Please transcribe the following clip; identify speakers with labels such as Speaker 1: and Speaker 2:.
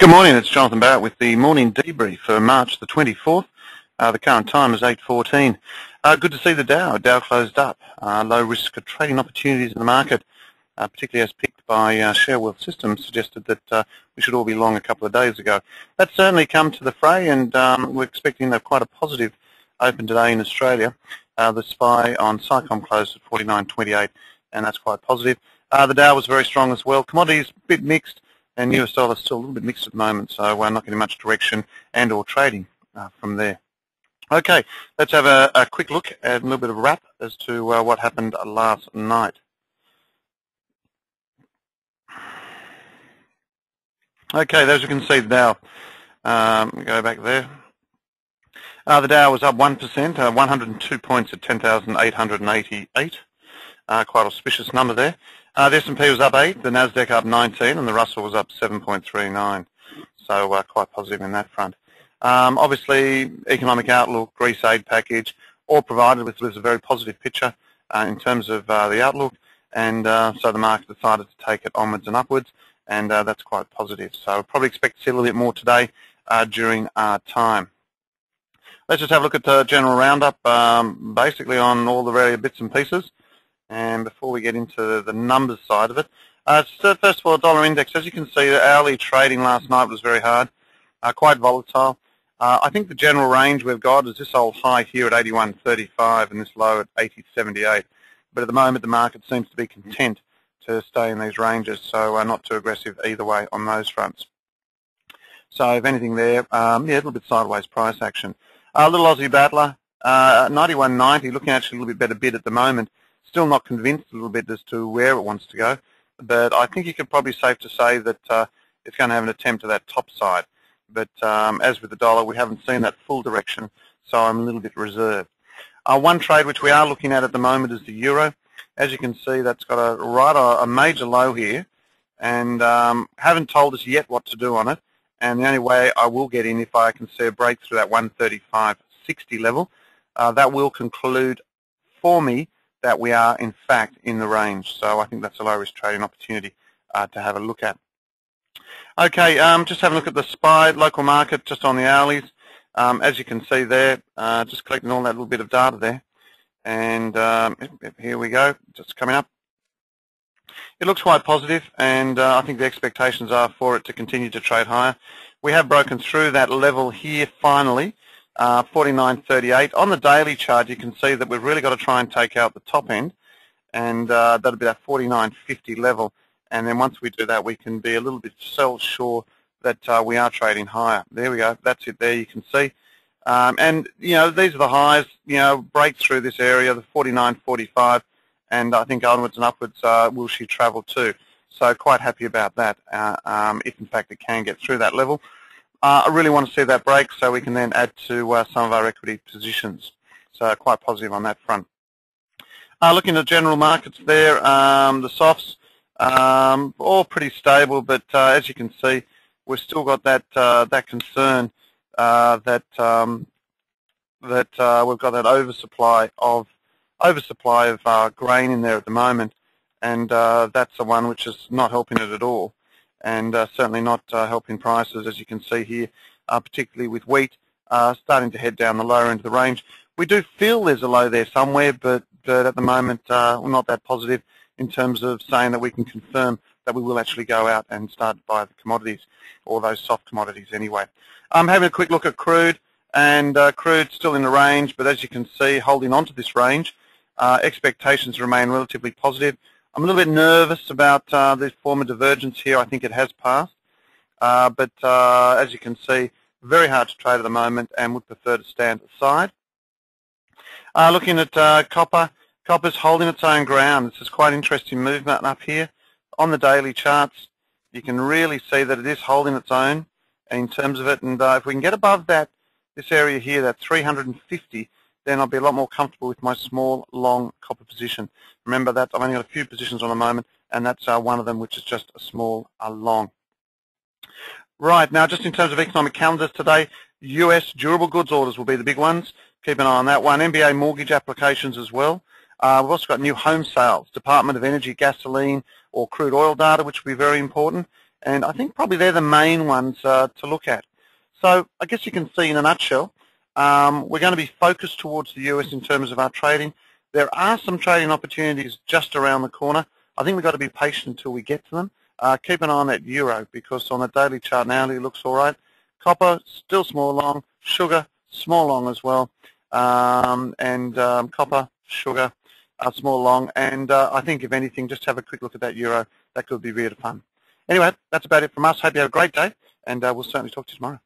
Speaker 1: Good morning, it's Jonathan Barratt with the morning debrief for March the 24th. The current time is 8:14. Good to see the Dow. Dow closed up. Low risk of trading opportunities in the market, particularly as picked by Share Wealth Systems, suggested that we should all be long a couple of days ago. That's certainly come to the fray, and we're expecting quite a positive open today in Australia. The SPY on SciComm closed at 49.28, and that's quite positive. The Dow was very strong as well. Commodities, a bit mixed. And US dollar is still a little bit mixed at the moment, so we're not getting much direction and or trading from there. Okay, let's have a quick look at a little bit of a wrap as to what happened last night. Okay, as you can see, the Dow, go back there. The Dow was up 1%, 102 points at 10,888. Quite auspicious number there. The S&P was up 8, the Nasdaq up 19, and the Russell was up 7.39. So quite positive in that front. Obviously, economic outlook, Greece aid package, all provided with a very positive picture in terms of the outlook, and so the market decided to take it onwards and upwards, and that's quite positive. So we'll probably expect to see a little bit more today during our time. Let's just have a look at the general roundup, basically on all the various bits and pieces. And before we get into the numbers side of it, so first of all, dollar index. As you can see, the hourly trading last night was very hard, quite volatile. I think the general range we've got is this old high here at 81.35 and this low at 80.78. But at the moment, the market seems to be content to stay in these ranges, so not too aggressive either way on those fronts. So if anything there, yeah, a little bit sideways price action. A little Aussie battler, 91.90, looking actually a little bit better bid at the moment. Still not convinced a little bit as to where it wants to go, but I think you could probably safe to say that it's going to have an attempt at that top side. But as with the dollar, we haven't seen that full direction, so I'm a little bit reserved. One trade which we are looking at the moment is the euro. As you can see, that's got a major low here, and haven't told us yet what to do on it. And the only way I will get in if I can see a break through that 135.60 level, that will conclude for me that we are, in fact, in the range. So I think that's a low-risk trading opportunity to have a look at. Okay, just have a look at the SPY local market just on the hourlies. As you can see there, just collecting all that little bit of data there. And here we go, just coming up. It looks quite positive, and I think the expectations are for it to continue to trade higher. We have broken through that level here finally. 49.38. On the daily chart, you can see that we've really got to try and take out the top end, and that'll be that 49.50 level. And then once we do that, we can be a little bit sure that we are trading higher. There we go. That's it there, you can see. And, you know, these are the highs, you know, break through this area, the 49.45, and I think onwards and upwards will she travel too. So quite happy about that, if in fact it can get through that level. I really want to see that break so we can then add to some of our equity positions. So quite positive on that front. Looking at general markets there, the softs, all pretty stable, but as you can see, we've still got that concern that we've got that oversupply of grain in there at the moment, and that's the one which is not helping it at all. And certainly not helping prices, as you can see here, particularly with wheat starting to head down the lower end of the range. We do feel there's a low there somewhere, but at the moment we're not that positive in terms of saying that we can confirm that we will actually go out and start to buy the commodities, or those soft commodities anyway. I'm having a quick look at crude, and crude's still in the range, but as you can see, holding on to this range, expectations remain relatively positive. I'm a little bit nervous about this form of divergence here. I think it has passed. But as you can see, very hard to trade at the moment and would prefer to stand aside. Looking at copper, copper's holding its own ground. This is quite interesting movement up here. On the daily charts, you can really see that it is holding its own in terms of it. And if we can get above that, this area here, that 350, then I'll be a lot more comfortable with my small, long copper position. Remember that I've only got a few positions on the moment, and that's one of them, which is just a small, long. Right, now just in terms of economic calendars today, US durable goods orders will be the big ones. Keep an eye on that one. NBA mortgage applications as well. We've also got new home sales, Department of Energy gasoline or crude oil data, which will be very important. And I think probably they're the main ones to look at. So I guess you can see in a nutshell, we're going to be focused towards the US in terms of our trading. There are some trading opportunities just around the corner. I think we've got to be patient until we get to them. Keep an eye on that euro, because on the daily chart now it looks all right. Copper, still small long. Sugar, small long as well. Copper, sugar, small long. And I think, if anything, just have a quick look at that euro. That could be really fun. Anyway, that's about it from us. Hope you have a great day, and we'll certainly talk to you tomorrow.